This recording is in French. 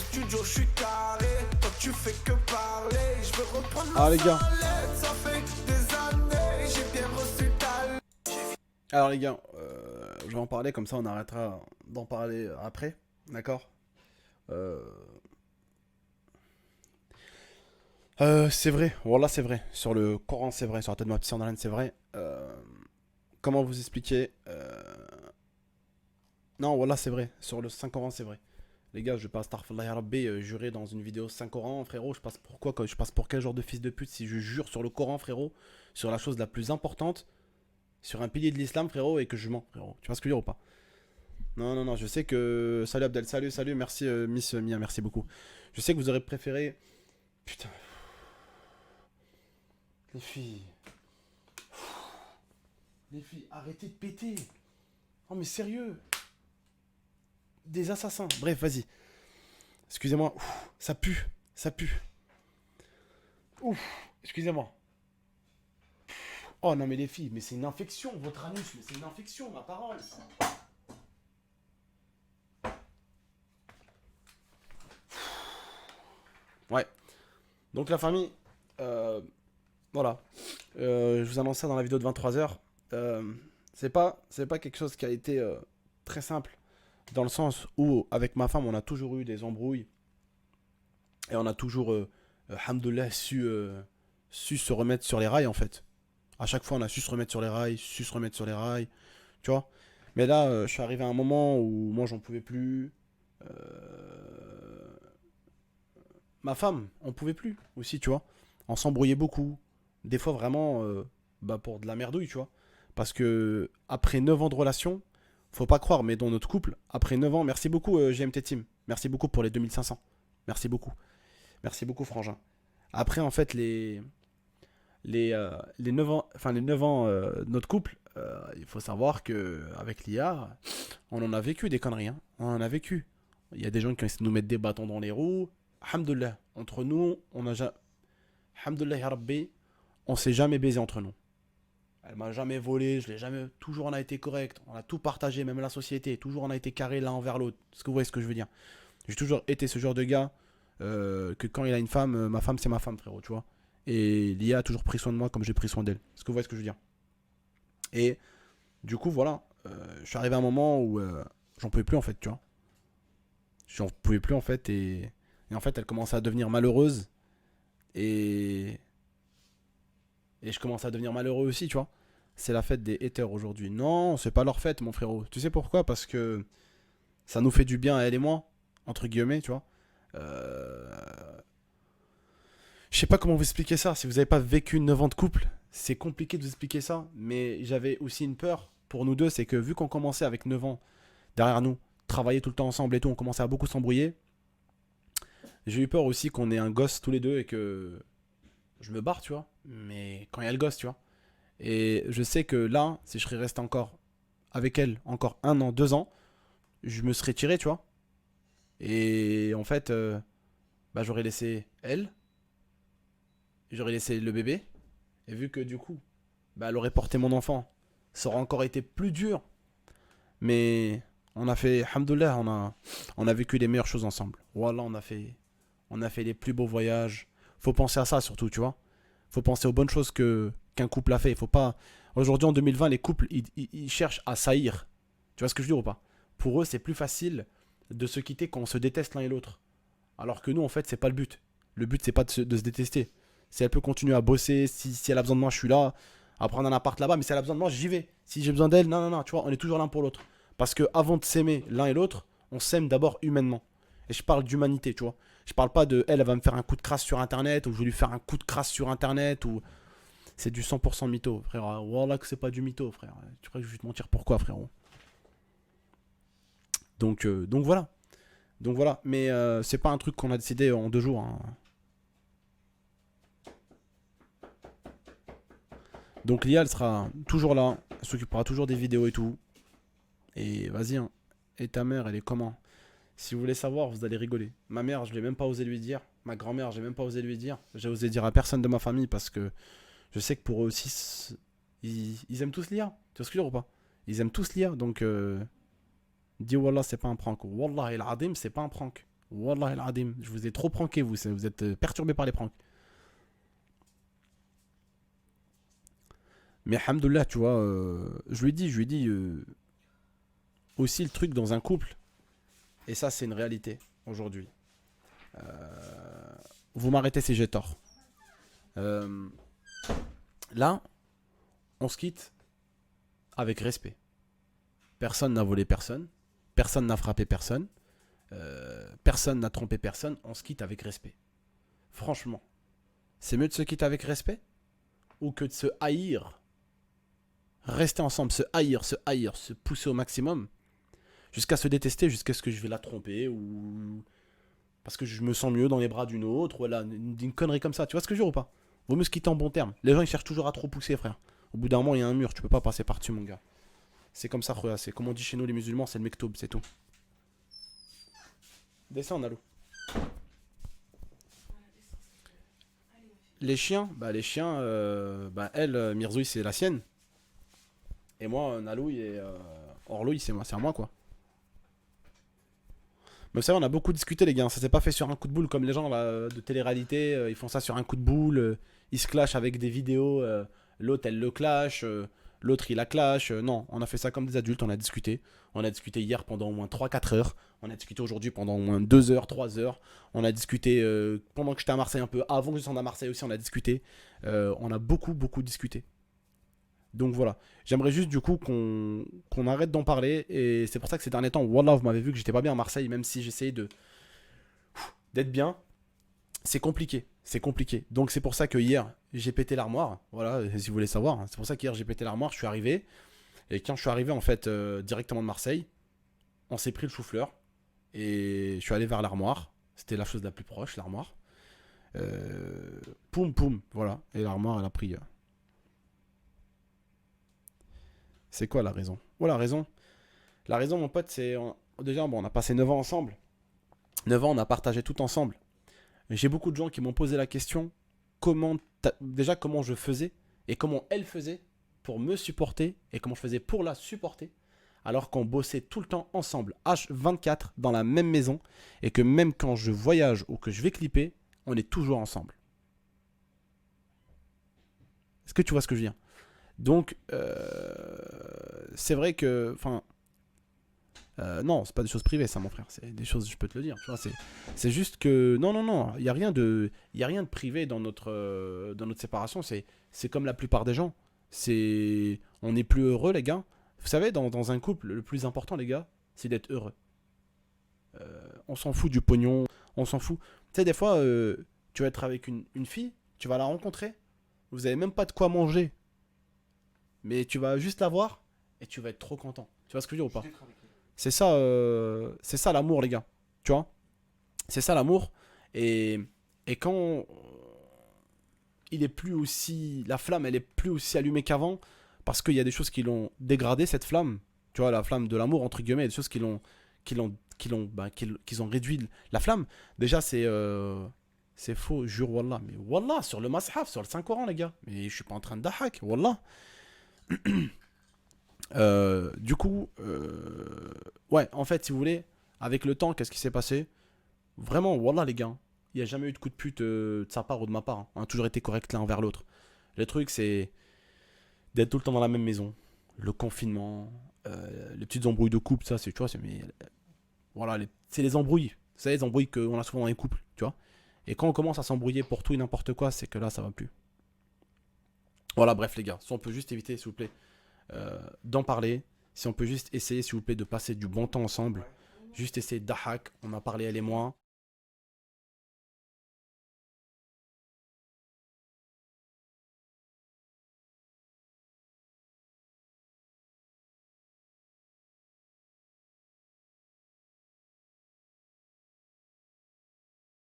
Au studio, je suis carré. Toi, tu fais que parler. Je veux reprendre ma Alors les gars. salette. Ça fait des années. J'ai bien reçu ta. Alors les gars, je vais en parler comme ça on arrêtera d'en parler après, d'accord. euh, c'est vrai, voilà c'est vrai, sur le Coran c'est vrai, sur la tête de ma psy en Alain c'est vrai. Comment vous expliquer Non voilà c'est vrai, sur le Saint Coran c'est vrai. Les gars, je passe Astaghfirullah ya Rabbi, jurer dans une vidéo Saint Coran, frérot, je passe pour quoi, je passe pour quel genre de fils de pute si je jure sur le Coran, frérot, sur la chose la plus importante, sur un pilier de l'islam, frérot, et que je mens, frérot. Tu vois ce que je veux dire ou pas? Non, non, non, je sais que. Salut Abdel, salut, salut, merci Miss Mia, merci beaucoup. Je sais que vous aurez préféré. Putain, les filles. Les filles, arrêtez de péter. Oh, mais sérieux. Des assassins. Bref, vas-y. Excusez-moi. Ça pue. Ça pue. Ouf. Excusez-moi. Oh non, mais les filles, mais c'est une infection, votre anus, mais c'est une infection, ma parole. Ouais. Donc la famille. Voilà. Je vous annonce ça dans la vidéo de 23h. C'est pas quelque chose qui a été très simple. Dans le sens où, avec ma femme, on a toujours eu des embrouilles. Et on a toujours, alhamdoulilah, su se remettre sur les rails, en fait. À chaque fois, on a su se remettre sur les rails, su se remettre sur les rails. Tu vois. Mais là, je suis arrivé à un moment où moi, j'en pouvais plus. Ma femme, on pouvait plus aussi, tu vois. On s'embrouillait beaucoup. Des fois, vraiment, pour de la merdouille, tu vois. Parce que, après 9 ans de relation, faut pas croire, mais dans notre couple, après 9 ans, merci beaucoup GMT Team. Merci beaucoup pour les 2500. Merci beaucoup. Merci beaucoup, Frangin. Après, en fait, les 9 ans, enfin, les 9 ans de notre couple, il faut savoir que avec l'IA, on en a vécu des conneries. Hein. On en a vécu. Il y a des gens qui ont essayé de nous mettre des bâtons dans les roues. Alhamdoulilah. Entre nous, on a jamais. Alhamdoulilah, ya Rabbi, on s'est jamais baisé entre nous. Elle m'a jamais volé, je l'ai jamais. Toujours on a été correct, on a tout partagé, même la société. Toujours on a été carré l'un envers l'autre. Est-ce que vous voyez ce que je veux dire? J'ai toujours été ce genre de gars que quand il a une femme, ma femme c'est ma femme, frérot, tu vois. Et l'IA a toujours pris soin de moi comme j'ai pris soin d'elle. Est-ce que vous voyez ce que je veux dire? Et du coup, voilà. Je suis arrivé à un moment où j'en pouvais plus en fait, tu vois. J'en pouvais plus en fait et en fait elle commençait à devenir malheureuse et et je commençais à devenir malheureux aussi, tu vois. C'est la fête des haters aujourd'hui. Non, c'est pas leur fête, mon frérot. Tu sais pourquoi? Parce que ça nous fait du bien à elle et moi, entre guillemets, tu vois. Euh... Je sais pas comment vous expliquer ça. Si vous avez pas vécu 9 ans de couple, c'est compliqué de vous expliquer ça. Mais j'avais aussi une peur pour nous deux, c'est que vu qu'on commençait avec 9 ans derrière nous, travailler tout le temps ensemble et tout, on commençait à beaucoup s'embrouiller. J'ai eu peur aussi qu'on ait un gosse tous les deux et que je me barre, tu vois. Mais quand il y a le gosse, tu vois. Et je sais que là, si je serais resté encore avec elle, encore 1 an, 2 ans, je me serais tiré, tu vois. Et en fait, j'aurais laissé elle, j'aurais laissé le bébé. Et vu que du coup, elle aurait porté mon enfant, ça aurait encore été plus dur. Mais on a fait, alhamdoulilah, on a vécu les meilleures choses ensemble. Voilà, on a fait les plus beaux voyages. Faut penser à ça surtout, tu vois. Faut penser aux bonnes choses qu'un couple a fait. Il faut pas. Aujourd'hui, en 2020, les couples, ils cherchent à saillir. Tu vois ce que je veux dire ou pas? Pour eux, c'est plus facile de se quitter quand on se déteste l'un et l'autre. Alors que nous, en fait, c'est pas le but. Le but, c'est pas de se détester. Si elle peut continuer à bosser, si elle a besoin de moi, je suis là. À prendre un appart là-bas, mais si elle a besoin de moi, j'y vais. Si j'ai besoin d'elle, non, non, non, tu vois, on est toujours l'un pour l'autre. Parce que avant de s'aimer l'un et l'autre, on s'aime d'abord humainement. Et je parle d'humanité, tu vois. Je parle pas de elle va me faire un coup de crasse sur internet, ou je vais lui faire un coup de crasse sur internet, ou. C'est du 100% mytho, frère. Voilà que c'est pas du mytho, frère. Tu crois que je vais te mentir pourquoi, frérot? Donc voilà. Donc voilà. Mais c'est pas un truc qu'on a décidé en 2 jours. Hein. Donc l'IA, elle sera toujours là. Elle s'occupera toujours des vidéos et tout. Et vas-y. Hein. Et ta mère, elle est comment? Si vous voulez savoir, vous allez rigoler. Ma mère, je l'ai même pas osé lui dire. Ma grand-mère, j'ai même pas osé lui dire. J'ai osé dire à personne de ma famille parce que je sais que pour eux aussi, ils aiment tous l'IA. Tu vois ce que je veux dire ou pas? Ils aiment tous l'IA. Donc, dis Wallah, c'est pas un prank. Wallah, el Adim, c'est pas un prank. Wallah al-adim. Je vous ai trop pranké, vous. Vous êtes perturbé par les pranks. Mais alhamdoulilah, tu vois, je lui ai dit aussi le truc dans un couple. Et ça, c'est une réalité aujourd'hui. Vous m'arrêtez si j'ai tort. Là, on se quitte avec respect. Personne n'a volé personne. Personne n'a frappé personne. Personne n'a trompé personne. On se quitte avec respect. Franchement, c'est mieux de se quitter avec respect ou que de se haïr. Rester ensemble, se haïr, se pousser au maximum jusqu'à se détester, jusqu'à ce que je vais la tromper ou parce que je me sens mieux dans les bras d'une autre, voilà, une connerie comme ça. Tu vois ce que je veux dire ou pas? Vaut mieux se quitter en bon terme. Les gens ils cherchent toujours à trop pousser, frère. Au bout d'un moment, il y a un mur, tu peux pas passer par-dessus, mon gars. C'est comme ça, frère. C'est comme on dit chez nous, les musulmans, c'est le mektoub, c'est tout. Descends, Nalou. Les chiens, elle, Mirzouille, c'est la sienne. Et moi, Nalouille et Orlouille, c'est à moi, quoi. Mais vous savez, on a beaucoup discuté, les gars. Ça s'est pas fait sur un coup de boule comme les gens là, de télé-réalité. Ils font ça sur un coup de boule. Ils se clashent avec des vidéos. L'autre, elle le clash. L'autre, il la clash. Non, on a fait ça comme des adultes. On a discuté. On a discuté hier pendant au moins 3-4 heures. On a discuté aujourd'hui pendant au moins 2 heures, 3 heures. On a discuté pendant que j'étais à Marseille un peu. Avant que je sois à Marseille aussi, on a discuté. On a beaucoup, beaucoup discuté. Donc voilà, j'aimerais juste du coup qu'on arrête d'en parler. Et c'est pour ça que ces derniers temps, Wallah, vous m'avez vu que j'étais pas bien à Marseille, même si j'essayais d'être bien. C'est compliqué, c'est compliqué. Donc c'est pour ça que hier, j'ai pété l'armoire. Voilà, si vous voulez savoir. C'est pour ça qu'hier, j'ai pété l'armoire, je suis arrivé. Et quand je suis arrivé en fait directement de Marseille, on s'est pris le chou-fleur. Et je suis allé vers l'armoire. C'était la chose la plus proche, l'armoire. Poum, poum, voilà. Et l'armoire, elle a pris... C'est quoi la raison? Oh, la raison. La raison, mon pote, c'est... Déjà, bon, on a passé 9 ans ensemble. 9 ans, on a partagé tout ensemble. J'ai beaucoup de gens qui m'ont posé la question déjà, comment je faisais et comment elle faisait pour me supporter et comment je faisais pour la supporter alors qu'on bossait tout le temps ensemble, H24, dans la même maison et que même quand je voyage ou que je vais clipper, on est toujours ensemble. Est-ce que tu vois ce que je veux dire? Donc, c'est vrai que, enfin, non, c'est pas des choses privées, ça, mon frère. C'est des choses, je peux te le dire. Tu vois, c'est juste que, non, il y a rien de privé dans notre séparation. C'est comme la plupart des gens. On est plus heureux, les gars. Vous savez, dans un couple, le plus important, les gars, c'est d'être heureux. On s'en fout du pognon, on s'en fout. Tu sais, des fois, tu vas être avec une fille, tu vas la rencontrer, vous avez même pas de quoi manger. Mais tu vas juste la voir et tu vas être trop content. Tu vois ce que je veux dire ou pas? C'est ça l'amour, les gars. Tu vois? C'est ça l'amour. Et quand il est plus aussi. La flamme, elle est plus aussi allumée qu'avant. Parce qu'il y a des choses qui l'ont dégradé, cette flamme. Tu vois, la flamme de l'amour, entre guillemets. Il y a des choses qui ont réduit la flamme. Déjà, c'est faux, jure Wallah. Mais Wallah, sur le Mashaf, sur le Saint-Coran, les gars. Mais je suis pas en train de dahak, Wallah. Du coup, ouais, en fait, si vous voulez, avec le temps, qu'est-ce qui s'est passé? Vraiment, Wallah, les gars, il n'y a jamais eu de coup de pute de sa part ou de ma part. Hein. On a toujours été correct l'un envers l'autre. Le truc, c'est d'être tout le temps dans la même maison. Le confinement, les petites embrouilles de couple, ça, c'est, tu vois, voilà, c'est les embrouilles. Vous savez, les embrouilles qu'on a souvent dans les couples, tu vois. Et quand on commence à s'embrouiller pour tout et n'importe quoi, c'est que là, ça va plus. Voilà, bref, les gars, si on peut juste éviter, s'il vous plaît, d'en parler, si on peut juste essayer, s'il vous plaît, de passer du bon temps ensemble, juste essayer d'ahak, on a parlé elle et moi,